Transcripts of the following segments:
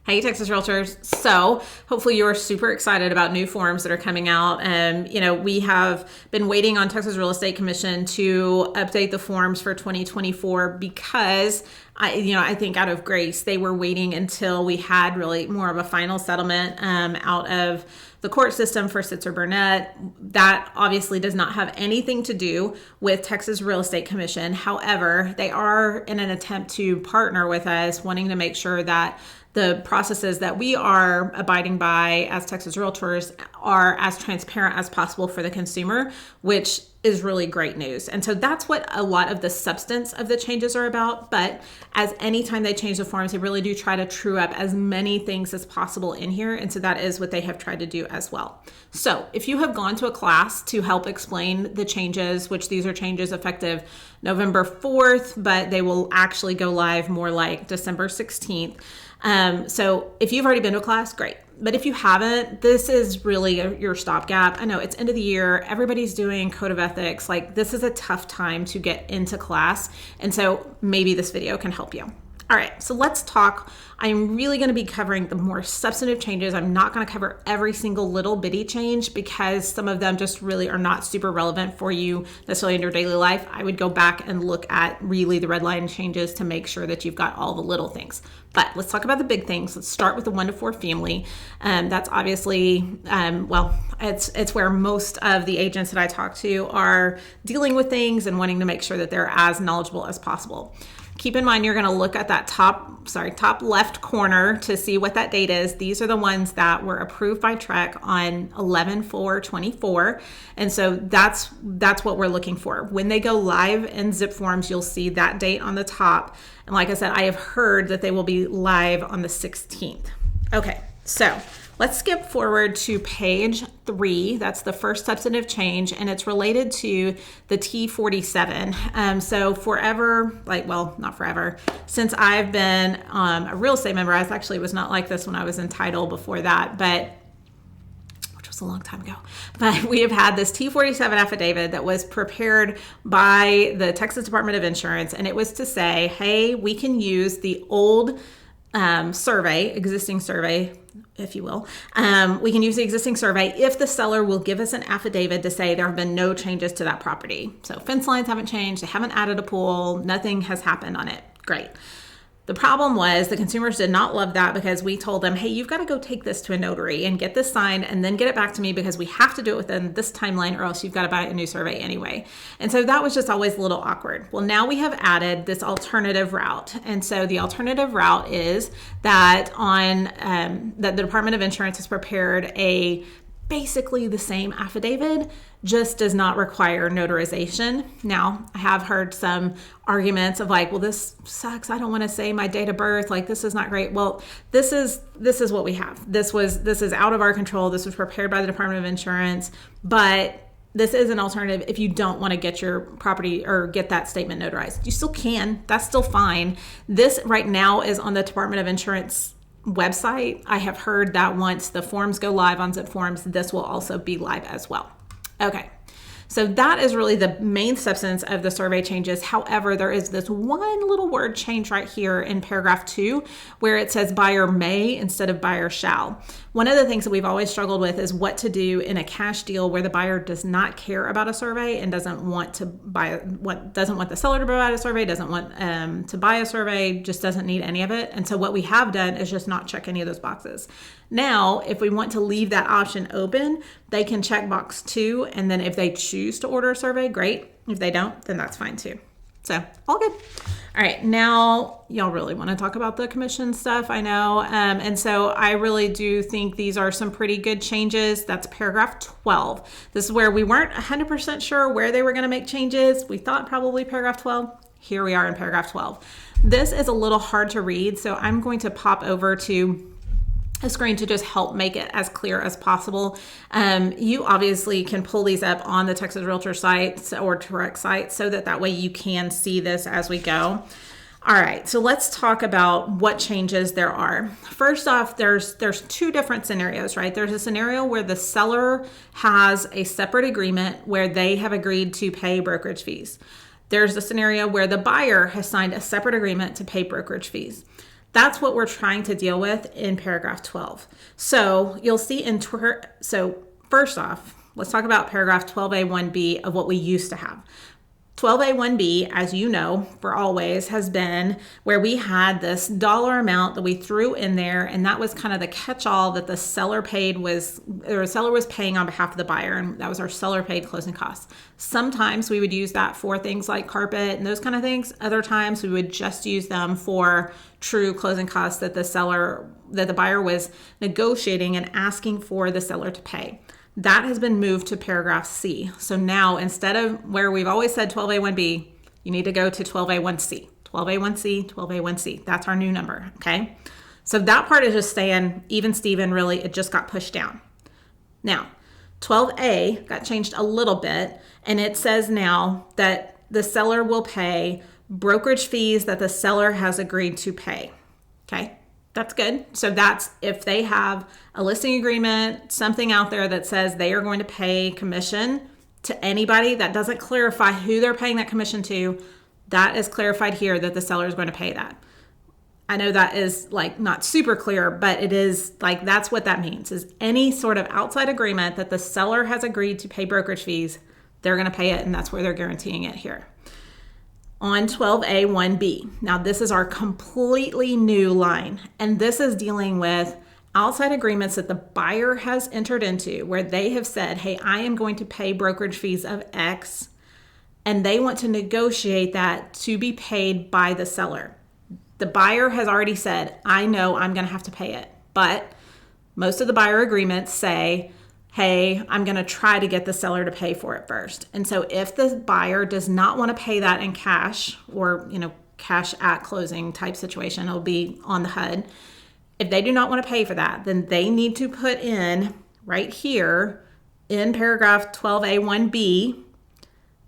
Hey, Texas Realtors. So hopefully you're super excited about new forms that are coming out. We have been waiting on Texas Real Estate Commission to update the forms for 2024 because I think out of grace, they were waiting until we had really more of a final settlement out of the court system for Sitzer Burnett. That obviously does not have anything to do with Texas Real Estate Commission. However, they are in an attempt to partner with us, wanting to make sure that the processes that we are abiding by as Texas Realtors are as transparent as possible for the consumer, which is really great news. And so that's what a lot of the substance of the changes are about. But as anytime they change the forms, they really do try to true up as many things as possible in here. And so that is what they have tried to do as well. So if you have gone to a class to help explain the changes, which these are changes effective November 4th, but they will actually go live more like December 16th. So if you've already been to a class, great. But if you haven't, this is really your stopgap. I know it's end of the year. Everybody's doing code of ethics. Like, this is a tough time to get into class. And so maybe this video can help you. All right, so let's talk. I'm really going to be covering the more substantive changes. I'm not going to cover every single little bitty change because some of them just really are not super relevant for you necessarily in your daily life. I would go back and look at really the red line changes to make sure that you've got all the little things. But let's talk about the big things. Let's start with the 1 to 4 family. That's obviously, it's where most of the agents that I talk to are dealing with things and wanting to make sure that they're as knowledgeable as possible. Keep in mind, you're going to look at that top left corner to see what that date is. These are the ones that were approved by TREC on 11/4/24. And so that's what we're looking for. When they go live in zip forms, you'll see that date on the top. And like I said, I have heard that they will be live on the 16th. Okay, so let's skip forward to page 3. That's the first substantive change, and it's related to the T47. So forever, not forever, since I've been a real estate member, I was not like this when I was in title before that, which was a long time ago. But we have had this T47 affidavit that was prepared by the Texas Department of Insurance, and it was to say, hey, we can use the old existing survey, if you will. We can use the existing survey if the seller will give us an affidavit to say there have been no changes to that property. So fence lines haven't changed, they haven't added a pool, nothing has happened on it. Great. The problem was the consumers did not love that because we told them, hey, you've got to go take this to a notary and get this signed and then get it back to me because we have to do it within this timeline or else you've got to buy a new survey anyway. And so that was just always a little awkward. Well, now we have added this alternative route. And so the alternative route is that that the Department of Insurance has prepared basically the same affidavit, just does not require notarization. Now, I have heard some arguments of like, well, this sucks. I don't want to say my date of birth. Like, this is not great. Well, this is what we have. This is out of our control. This was prepared by the Department of Insurance, but this is an alternative if you don't want to get your property or get that statement notarized. You still can. That's still fine. This right now is on the Department of Insurance website. I have heard that once the forms go live on zip forms, this will also be live as well. Okay, so that is really the main substance of the survey changes. However, there is this one little word change right here in paragraph 2 where it says buyer may instead of buyer shall. One of the things that we've always struggled with is what to do in a cash deal where the buyer does not care about a survey and doesn't want the seller to provide a survey, doesn't want to buy a survey, just doesn't need any of it. And so what we have done is just not check any of those boxes. Now, if we want to leave that option open, they can check box 2, and then if they choose to order a survey, great. If they don't, then that's fine too. So all good. All right, now y'all really want to talk about the commission stuff, I know. And so I really do think these are some pretty good changes. That's paragraph 12. This is where we weren't 100% sure where they were going to make changes. We thought probably paragraph 12. Here we are in paragraph 12. This is a little hard to read, so I'm going to pop over to a screen to just help make it as clear as possible. You obviously can pull these up on the Texas Realtor site or TREC site so that way you can see this as we go. All right, so let's talk about what changes there are. First off, there's 2 different scenarios, right? There's a scenario where the seller has a separate agreement where they have agreed to pay brokerage fees. There's a scenario where the buyer has signed a separate agreement to pay brokerage fees. That's what we're trying to deal with in paragraph 12. So you'll see so first off, let's talk about paragraph 12A1B of what we used to have. 12A1B, as you know, for always has been where we had this dollar amount that we threw in there, and that was kind of the catch-all that the seller was paying on behalf of the buyer, and that was our seller paid closing costs. Sometimes we would use that for things like carpet and those kind of things. Other times we would just use them for true closing costs that the buyer was negotiating and asking for the seller to pay. That has been moved to paragraph C. So now instead of where we've always said 12A1B, you need to go to 12A1C. 12A1C, 12A1C. That's our new number, okay? So that part is just staying even Steven, really, it just got pushed down. Now, 12A got changed a little bit, and it says now that the seller will pay brokerage fees that the seller has agreed to pay, okay? That's good. So that's if they have a listing agreement, something out there that says they are going to pay commission to anybody that doesn't clarify who they're paying that commission to, that is clarified here that the seller is going to pay that. I know that is like not super clear, but it is like that's what that means is any sort of outside agreement that the seller has agreed to pay brokerage fees, they're going to pay it, and that's where they're guaranteeing it here. On 12A1B. Now this is our completely new line, and this is dealing with outside agreements that the buyer has entered into where they have said, hey, I am going to pay brokerage fees of X, and they want to negotiate that to be paid by the seller. The buyer has already said, I know I'm going to have to pay it, but most of the buyer agreements say, hey, I'm going to try to get the seller to pay for it first. And so if the buyer does not want to pay that in cash or, cash at closing type situation, it'll be on the HUD. If they do not want to pay for that, then they need to put in right here in paragraph 12A1B,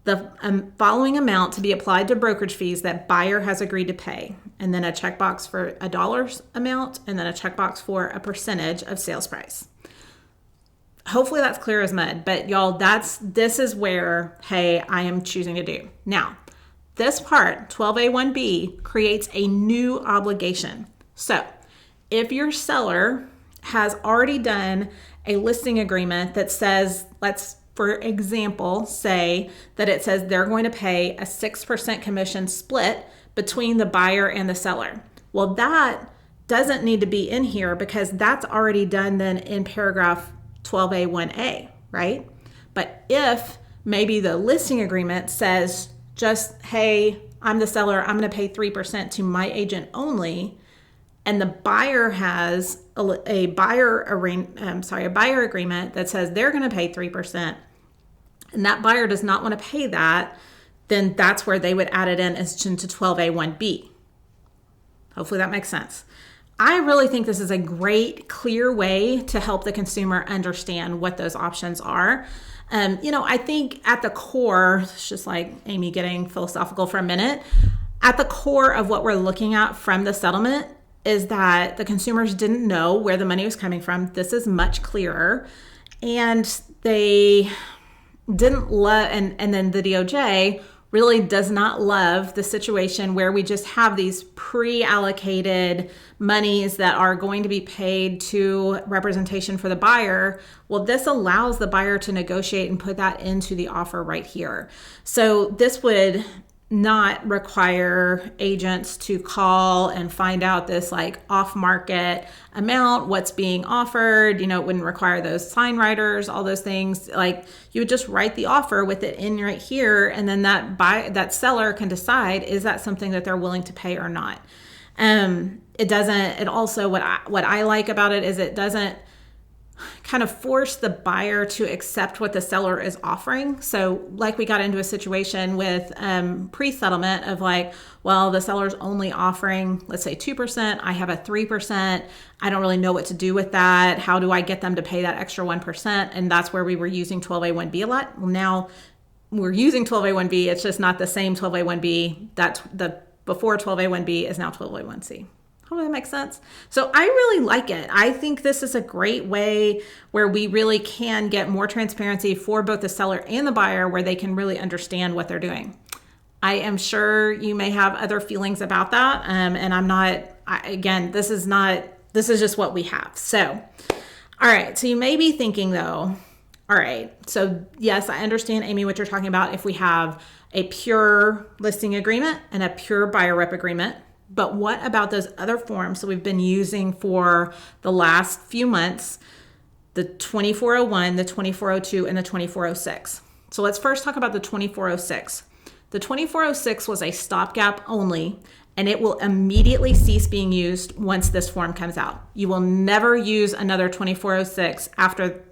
the following amount to be applied to brokerage fees that buyer has agreed to pay. And then a checkbox for a dollar's amount, and then a checkbox for a percentage of sales price. Hopefully that's clear as mud, but y'all, this is where, hey, I am choosing to do. Now, this part, 12A1B, creates a new obligation. So if your seller has already done a listing agreement that says, let's, for example, say that it says they're going to pay a 6% commission split between the buyer and the seller. Well, that doesn't need to be in here because that's already done then in paragraph 12A1A, right? But if maybe the listing agreement says just, hey, I'm the seller, I'm going to pay 3% to my agent only, and the buyer has a buyer agreement that says they're going to pay 3%, and that buyer does not want to pay that, then that's where they would add it in as into 12A1B. Hopefully that makes sense. I really think this is a great, clear way to help the consumer understand what those options are. I think at the core, it's just like Amy getting philosophical for a minute, at the core of what we're looking at from the settlement is that the consumers didn't know where the money was coming from. This is much clearer. And they didn't love, and then the DOJ really does not love the situation where we just have these pre-allocated monies that are going to be paid to representation for the buyer. Well, this allows the buyer to negotiate and put that into the offer right here. So this would not require agents to call and find out this like off-market amount, what's being offered. It wouldn't require those sign writers, all those things. Like you would just write the offer with it in right here, and then that seller can decide, is that something that they're willing to pay or not. It also what I like about it is it doesn't kind of force the buyer to accept what the seller is offering. So like we got into a situation with pre-settlement of like, well, the seller's only offering, let's say 2%. I have a 3%. I don't really know what to do with that. How do I get them to pay that extra 1%? And that's where we were using 12A1B a lot. Well, now we're using 12A1B. It's just not the same 12A1B. That's the before 12A1B is now 12A1C. Hopefully that makes sense. So I really like it. I think this is a great way where we really can get more transparency for both the seller and the buyer, where they can really understand what they're doing. I am sure you may have other feelings about that, and I'm not again, this is just what we have. So, all right. So you may be thinking though, all right, so yes, I understand, Amy, what you're talking about. If we have a pure listing agreement and a pure buyer rep agreement, but what about those other forms that we've been using for the last few months, the 2401, the 2402, and the 2406? So let's first talk about the 2406. The 2406 was a stopgap only, and it will immediately cease being used once this form comes out. You will never use another 2406 after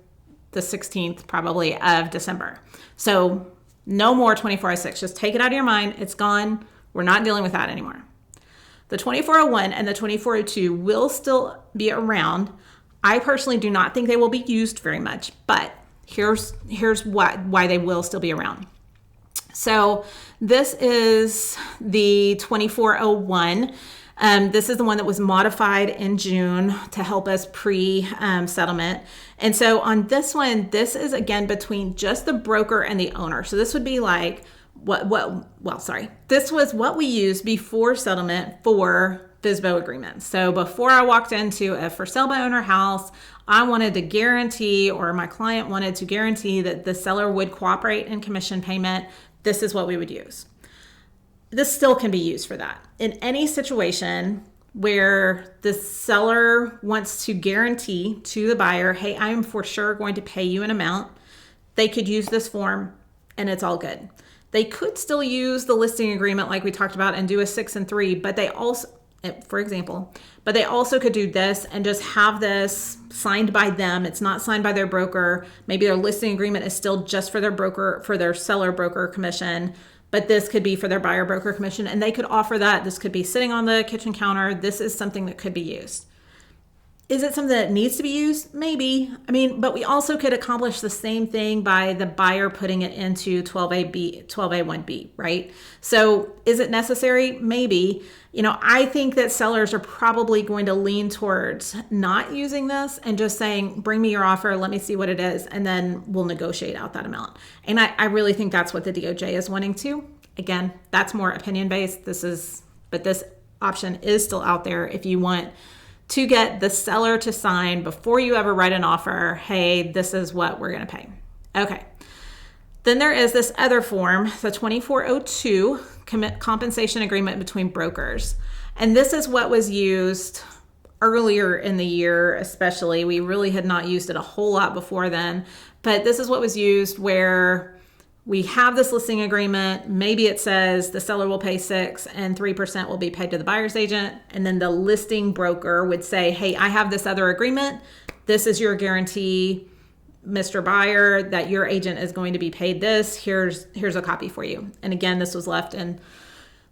the 16th probably of December. So no more 2406. Just take it out of your mind. It's gone. We're not dealing with that anymore. The 2401 and the 2402 will still be around. I personally do not think they will be used very much, but here's why they will still be around. So this is the 2401. This is the one that was modified in June to help us pre-settlement. And so on this one, this is again between just the broker and the owner. So this would be like this was what we used before settlement for FSBO agreements. So before I walked into a for sale by owner house, I wanted to guarantee, or my client wanted to guarantee, that the seller would cooperate in commission payment. This is what we would use. This still can be used for that. In any situation where the seller wants to guarantee to the buyer, hey, I am for sure going to pay you an amount, they could use this form and it's all good. They could still use the listing agreement like we talked about and do a 6 and 3, but they also, for example, but they also could do this and just have this signed by them. It's not signed by their broker. Maybe their listing agreement is still just for their broker, for their seller broker commission, but this could be for their buyer broker commission, and they could offer that. This could be sitting on the kitchen counter. This is something that could be used. Is it something that needs to be used? Maybe. I mean, but we also could accomplish the same thing by the buyer putting it into 12A1B, right? So is it necessary? Maybe. I think that sellers are probably going to lean towards not using this and just saying, bring me your offer, let me see what it is, and then we'll negotiate out that amount. And I really think that's what the DOJ is wanting to. Again, that's more opinion-based. But this option is still out there if you want to get the seller to sign before you ever write an offer, hey, this is what we're going to pay. Okay. Then there is this other form, the 2402 compensation agreement between brokers. And this is what was used earlier in the year, especially. We really had not used it a whole lot before then, but this is what was used where we have this listing agreement. Maybe it says the seller will pay 6 and 3% will be paid to the buyer's agent. And then the listing broker would say, hey, I have this other agreement. This is your guarantee, Mr. Buyer, that your agent is going to be paid this. Here's a copy for you. And again, this was left in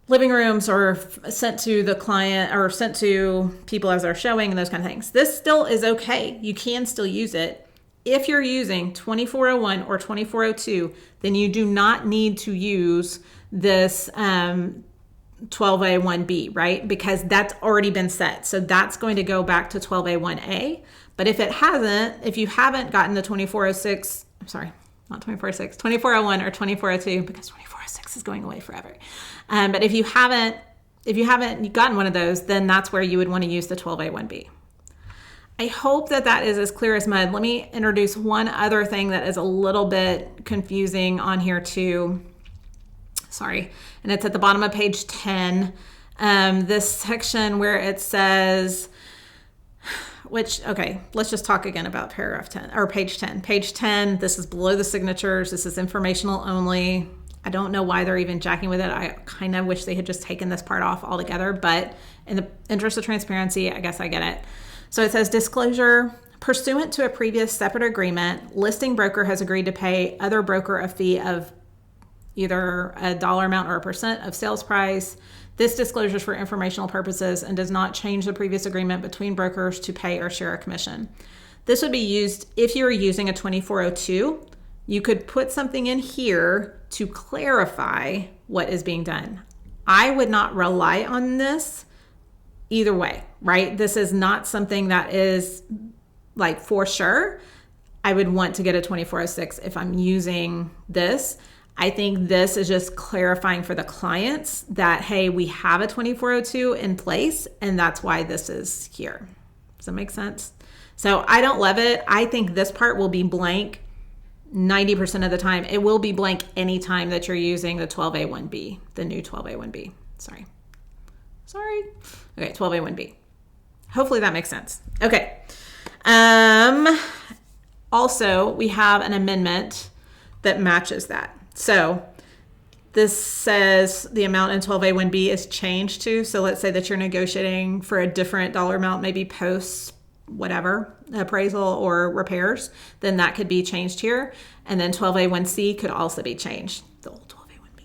living rooms or sent to the client or sent to people as they're showing and those kind of things. This still is okay. You can still use it. If you're using 2401 or 2402, then you do not need to use this 12A1B, right? Because that's already been set. So that's going to go back to 12A1A. But if you haven't gotten the 2406, I'm sorry, not 2406, 2401 or 2402, because 2406 is going away forever. But if you haven't gotten one of those, then that's where you would want to use the 12A1B. I hope that is as clear as mud. Let me introduce one other thing that is a little bit confusing on here too. Sorry. And it's at the bottom of page 10. This section where it says, let's just talk again about paragraph 10 or page 10. Page 10, this is below the signatures. This is informational only. I don't know why they're even jacking with it. I kind of wish they had just taken this part off altogether, but in the interest of transparency, I guess I get it. So it says disclosure, pursuant to a previous separate agreement, listing broker has agreed to pay other broker a fee of either a dollar amount or a percent of sales price. This disclosure is for informational purposes and does not change the previous agreement between brokers to pay or share a commission. This would be used if you were using a 2402. You could put something in here to clarify what is being done. I would not rely on this either way, right? This is not something that is like for sure. I would want to get a 2406 if I'm using this. I think this is just clarifying for the clients that, hey, we have a 2402 in place and that's why this is here. Does that make sense? So I don't love it. I think this part will be blank 90% of the time. It will be blank anytime that you're using the 12A1B, the new 12A1B. Sorry. Okay, 12A1B. Hopefully that makes sense. Okay. Also, we have an amendment that matches that. So this says the amount in 12A1B is changed to. So let's say that you're negotiating for a different dollar amount, maybe post whatever, appraisal or repairs, then that could be changed here. And then 12A1C could also be changed, the old 12A1B.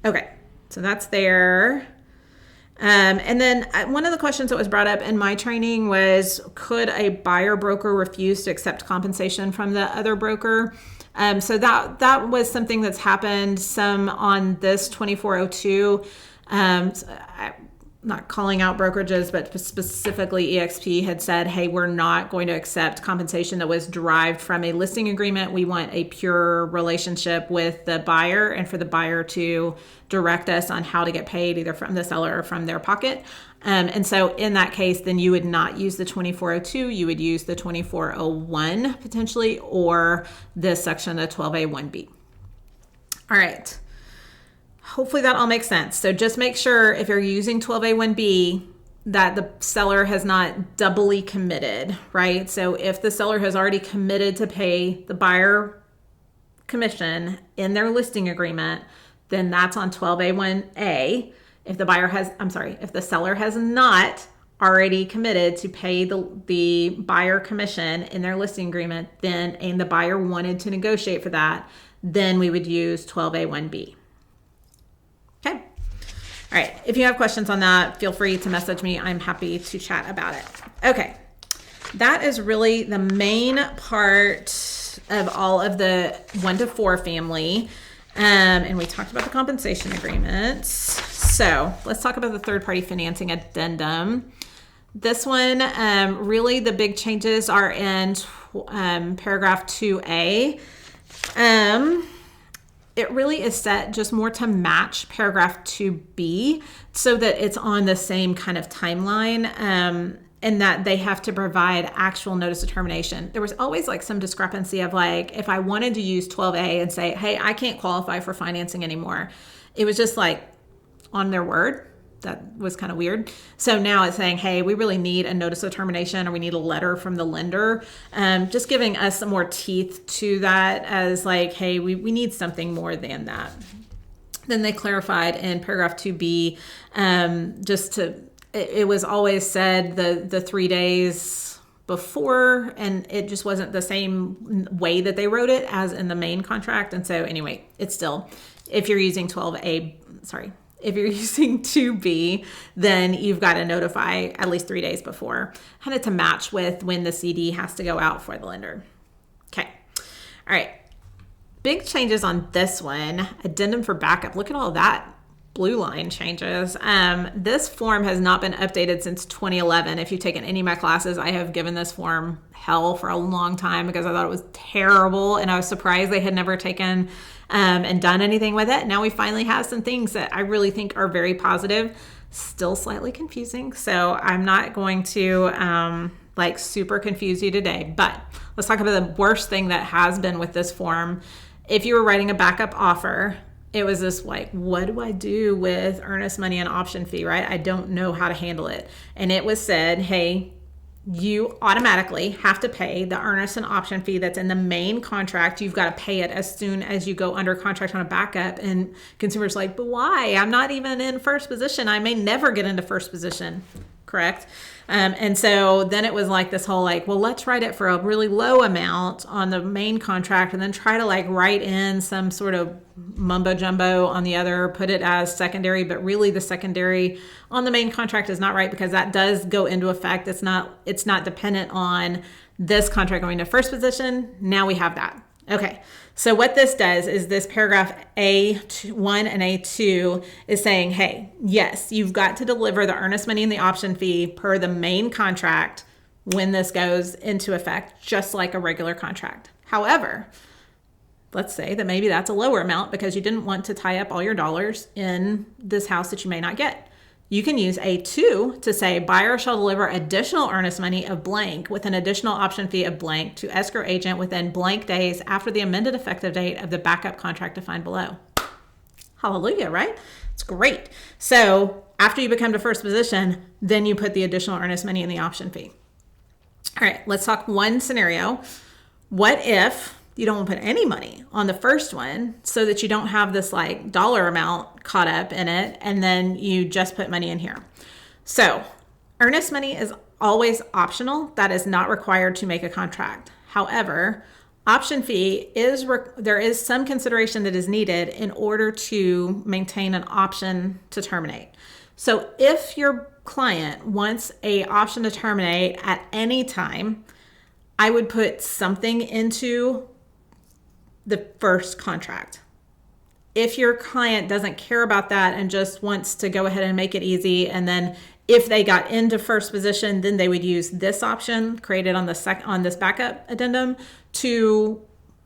Okay, so that's there. And then one of the questions that was brought up in my training was, could a buyer broker refuse to accept compensation from the other broker? So that was something that's happened some on this 2402. Not calling out brokerages, but specifically EXP had said, hey, we're not going to accept compensation that was derived from a listing agreement. We want a pure relationship with the buyer and for the buyer to direct us on how to get paid either from the seller or from their pocket. And so in that case, then you would not use the 2402, you would use the 2401 potentially, or this section, the 12A1B. All right. Hopefully that all makes sense. So just make sure if you're using 12A1B that the seller has not doubly committed, right? So if the seller has already committed to pay the buyer commission in their listing agreement, then that's on 12A1A. If the seller has not already committed to pay the buyer commission in their listing agreement, then, and the buyer wanted to negotiate for that, then we would use 12A1B. Okay. All right. If you have questions on that, feel free to message me. I'm happy to chat about it. Okay. That is really the main part of all of the 1 to 4 family. And we talked about the compensation agreements. So let's talk about the third-party financing addendum. This one, really the big changes are in paragraph 2A. It really is set just more to match paragraph 2B so that it's on the same kind of timeline, and that they have to provide actual notice of termination. There was always like some discrepancy of like, if I wanted to use 12A and say, hey, I can't qualify for financing anymore, it was just like on their word. That was kind of weird. So now it's saying, hey, we really need a notice of termination, or we need a letter from the lender. Just giving us some more teeth to that as like, hey, we need something more than that. Then they clarified in paragraph 2B, it was always said the 3 days before, and it just wasn't the same way that they wrote it as in the main contract. And so anyway, it's still, if you're using 2B, then you've got to notify at least 3 days before, kind of to match with when the CD has to go out for the lender. Okay. All right. Big changes on this one. Addendum for backup. Look at all that blue line changes. This form has not been updated since 2011. If you've taken any of my classes, I have given this form hell for a long time because I thought it was terrible, and I was surprised they had never taken and done anything with it. Now we finally have some things that I really think are very positive. Still slightly confusing, so I'm not going to super confuse you today, but let's talk about the worst thing that has been with this form. If you were writing a backup offer, it was this like, what do I do with earnest money and option fee, right? I don't know how to handle it. And it was said, hey, you automatically have to pay the earnest and option fee that's in the main contract. You've got to pay it as soon as you go under contract on a backup. And consumers like, but why? I'm not even in first position. I may never get into first position. Correct. And so then it was like this whole like, well, let's write it for a really low amount on the main contract and then try to like write in some sort of mumbo jumbo on the other, put it as secondary, but really the secondary on the main contract is not right because that does go into effect. It's not dependent on this contract going to first position. Now we have that. Okay. So what this does is this paragraph A1 and A2 is saying, hey, yes, you've got to deliver the earnest money and the option fee per the main contract when this goes into effect, just like a regular contract. However, let's say that maybe that's a lower amount because you didn't want to tie up all your dollars in this house that you may not get. You can use A2 to say buyer shall deliver additional earnest money of blank with an additional option fee of blank to escrow agent within blank days after the amended effective date of the backup contract defined below. Hallelujah, right? It's great. So after you become to first position, then you put the additional earnest money in the option fee. All right, let's talk one scenario. What if you don't want to put any money on the first one so that you don't have this like dollar amount caught up in it, and then you just put money in here? So earnest money is always optional. That is not required to make a contract. However, option fee there is some consideration that is needed in order to maintain an option to terminate. So if your client wants a option to terminate at any time, I would put something into the first contract. If your client doesn't care about that and just wants to go ahead and make it easy, and then if they got into first position, then they would use this option created on on this backup addendum to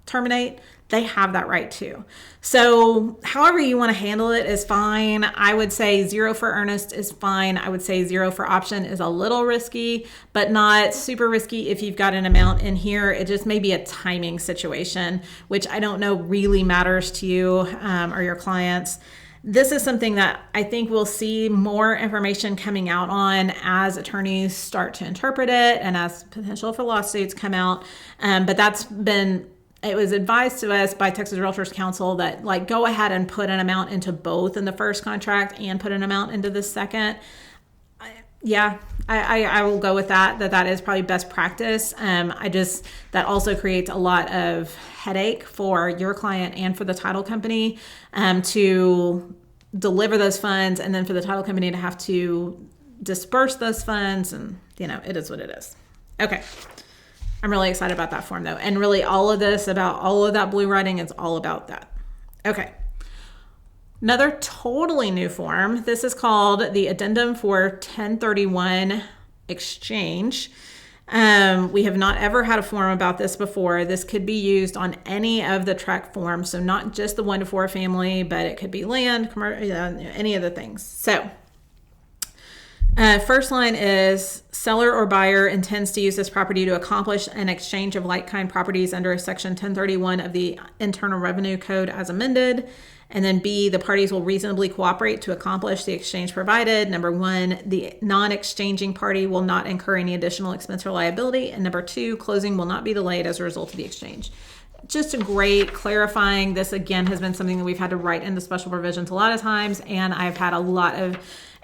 terminate, they have that right too. So however you want to handle it is fine. I would say 0 for earnest is fine. I would say 0 for option is a little risky, but not super risky if you've got an amount in here. It just may be a timing situation, which I don't know really matters to you or your clients. This is something that I think we'll see more information coming out on as attorneys start to interpret it and as potential for lawsuits come out. But it was advised to us by Texas Realtors Council that like go ahead and put an amount into both in the first contract and put an amount into the second. I will go with that is probably best practice. That also creates a lot of headache for your client and for the title company to deliver those funds, and then for the title company to have to disperse those funds, and it is what it is. Okay. I'm really excited about that form though. And really all of this about all of that blue writing is all about that. Okay. Another totally new form. This is called the Addendum for 1031 Exchange. We have not ever had a form about this before. This could be used on any of the TREC forms. So not just the 1 to 4 family, but it could be land, commercial, any of the things. So first line is seller or buyer intends to use this property to accomplish an exchange of like-kind properties under section 1031 of the Internal Revenue Code as amended. And then B, the parties will reasonably cooperate to accomplish the exchange provided. Number 1, the non-exchanging party will not incur any additional expense or liability. And number 2, closing will not be delayed as a result of the exchange. Just a great clarifying. This again has been something that we've had to write into special provisions a lot of times, and I've had a lot of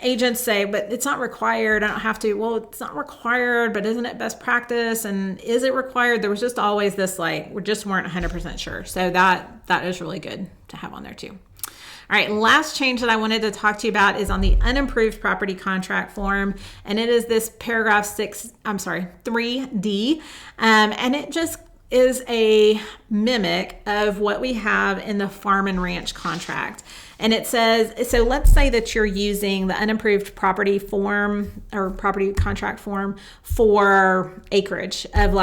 agents say, but it's not required, I don't have to. Well, it's not required, but isn't it best practice? And is it required? There was just always this we just weren't 100% sure. So that is really good to have on there too. All right, last change that I wanted to talk to you about is on the unimproved property contract form, and it is this paragraph 3D, and it just is a mimic of what we have in the farm and ranch contract. And it says, so let's say that you're using the unimproved property form or property contract form for acreage of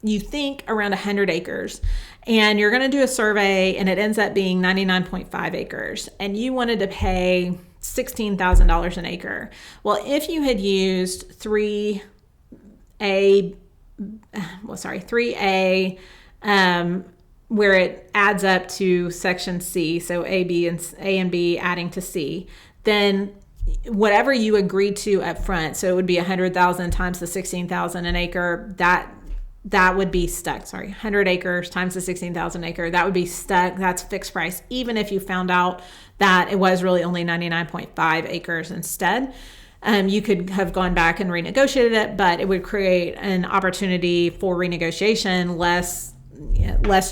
you think around 100 acres, and you're going to do a survey and it ends up being 99.5 acres, and you wanted to pay $16,000 an acre. Well, if you had used 3A, where it adds up to section C, so A and B adding to C, then whatever you agreed to up front, so it would be 100,000 times the 16,000 an acre, that would be stuck. 100 acres times the 16,000 acre, that would be stuck. That's fixed price, even if you found out that it was really only 99.5 acres instead. You could have gone back and renegotiated it, but it would create an opportunity for renegotiation, less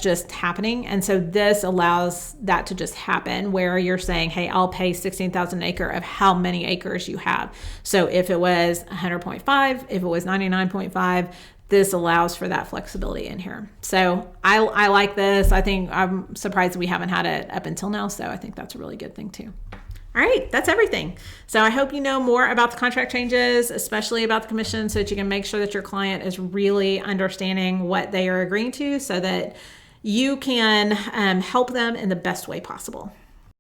just happening. And so this allows that to just happen, where you're saying, hey, I'll pay 16,000 an acre of how many acres you have. So if it was 100.5, if it was 99.5, this allows for that flexibility in here. So I like this. I think I'm surprised we haven't had it up until now. So I think that's a really good thing too. All right, that's everything. So I hope you know more about the contract changes, especially about the commission, so that you can make sure that your client is really understanding what they are agreeing to, so that you can help them in the best way possible.